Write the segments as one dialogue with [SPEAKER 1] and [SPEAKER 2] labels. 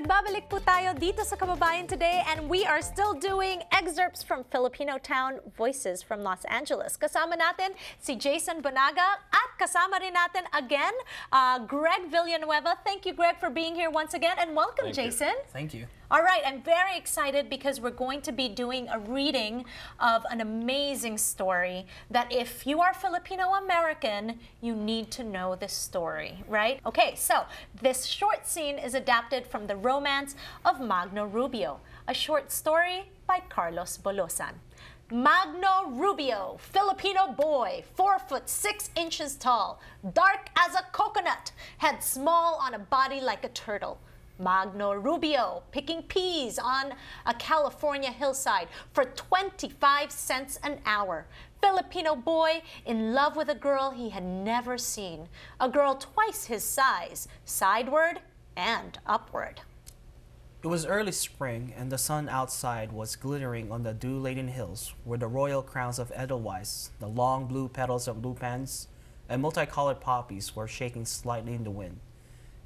[SPEAKER 1] Nagbabalik po tayo dito sa Kababayan Today and we are still doing excerpts from Filipinotown, Voices from Los Angeles. Kasama natin si Jason Bonaga at kasama rin natin again, Greg Villanueva. Thank you, Greg, for being here once again and welcome, Jason.
[SPEAKER 2] Thank you.
[SPEAKER 1] All right, I'm very excited because we're going to be doing a reading of an amazing story that if you are Filipino-American, you need to know this story, right? Okay, so this short scene is adapted from the Romance of Magno Rubio, a short story by Carlos Bulosan. Magno Rubio, Filipino boy, 4'6" tall, dark as a coconut, head small on a body like a turtle. Magno Rubio picking peas on a California hillside for 25 cents an hour. Filipino boy in love with a girl he had never seen. A girl twice his size, sideward and upward.
[SPEAKER 2] It was early spring and the sun outside was glittering on the dew-laden hills where the royal crowns of edelweiss, the long blue petals of lupins, and multicolored poppies were shaking slightly in the wind.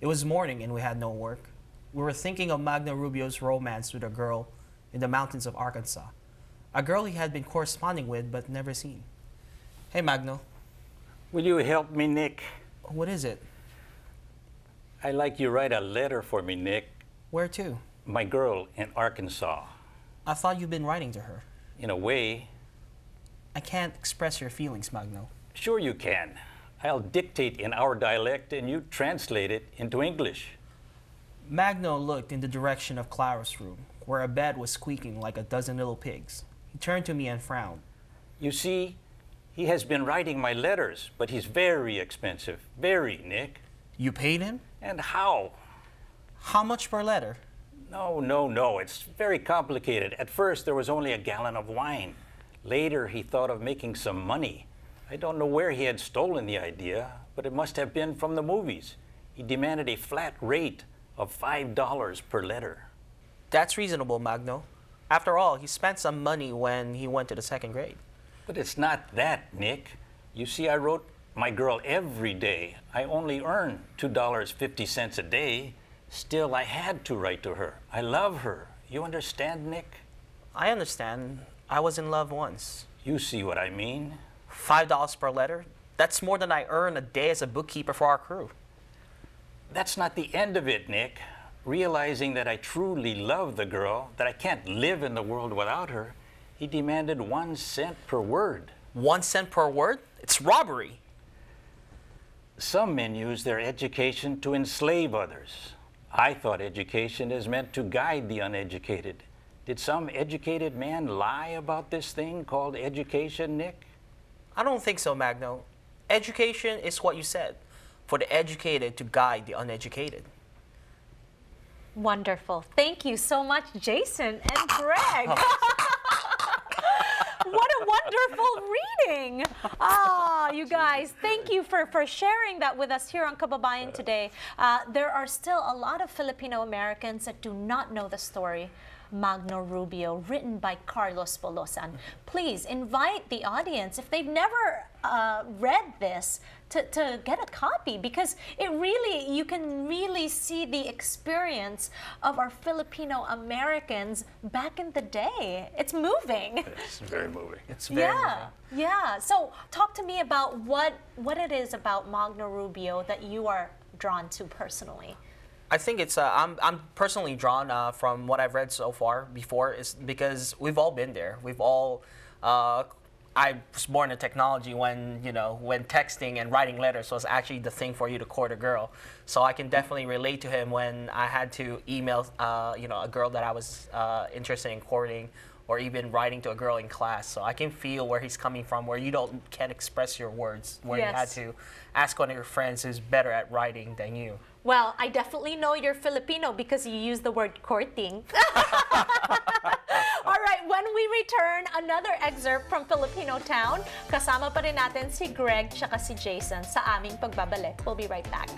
[SPEAKER 2] It was morning and we had no work. We were thinking of Magno Rubio's romance with a girl in the mountains of Arkansas. A girl he had been corresponding with but never seen. Hey, Magno.
[SPEAKER 3] Will you help me, Nick?
[SPEAKER 2] What is it?
[SPEAKER 3] I'd like you to write a letter for me, Nick.
[SPEAKER 2] Where to?
[SPEAKER 3] My girl in Arkansas.
[SPEAKER 2] I thought you'd been writing to her.
[SPEAKER 3] In a way.
[SPEAKER 2] I can't express your feelings, Magno.
[SPEAKER 3] Sure you can. I'll dictate in our dialect and you translate it into English.
[SPEAKER 2] Magno looked in the direction of Clara's room, where a bed was squeaking like a dozen little pigs. He turned to me and frowned.
[SPEAKER 3] You see, he has been writing my letters, but he's very expensive. Very, Nick.
[SPEAKER 2] You paid him?
[SPEAKER 3] And how?
[SPEAKER 2] How much per letter?
[SPEAKER 3] No. It's very complicated. At first, there was only a gallon of wine. Later, he thought of making some money. I don't know where he had stolen the idea, but it must have been from the movies. He demanded a flat rate of $5 per letter.
[SPEAKER 2] That's reasonable, Magno. After all, he spent some money when he went to the second grade.
[SPEAKER 3] But it's not that, Nick. You see, I wrote my girl every day. I only earn $2.50 a day. Still, I had to write to her. I love her. You understand, Nick?
[SPEAKER 2] I understand. I was in love once.
[SPEAKER 3] You see what I mean?
[SPEAKER 2] $5 per letter? That's more than I earn a day as a bookkeeper for our crew.
[SPEAKER 3] That's not the end of it, Nick. Realizing that I truly love the girl, that I can't live in the world without her, he demanded 1 cent per word.
[SPEAKER 2] 1 cent per word? It's robbery.
[SPEAKER 3] Some men use their education to enslave others. I thought education is meant to guide the uneducated. Did some educated man lie about this thing called education, Nick?
[SPEAKER 2] I don't think so, Magno. Education is what you said, for the educated to guide the uneducated.
[SPEAKER 1] Wonderful. Thank you so much, Jason and Greg. What a wonderful reading. You guys, thank you for sharing that with us here on Kababayan Today. There are still a lot of Filipino Americans that do not know the story Magno Rubio, written by Carlos Bulosan. Please invite the audience, if they've never read this, to get a copy, because you can really see the experience of our Filipino Americans back in the day. It's moving.
[SPEAKER 3] It's very moving.
[SPEAKER 2] It's very moving.
[SPEAKER 1] Yeah. So talk to me about what it is about Magno Rubio that you are drawn to personally.
[SPEAKER 2] I think it's I'm personally drawn from what I've read so far before is because we've all been there. We've all I was born in technology when when texting and writing letters was actually the thing for you to court a girl. So I can definitely relate to him when I had to email a girl that I was interested in courting, or even writing to a girl in class. So I can feel where he's coming from, where you can't express your words, where you had to ask one of your friends who's better at writing than you.
[SPEAKER 1] Well, I definitely know you're Filipino because you use the word courting. All right, when we return, another excerpt from Filipinotown. Kasama pa rin natin si Greg tsaka si Jason sa aming pagbabalik. We'll be right back.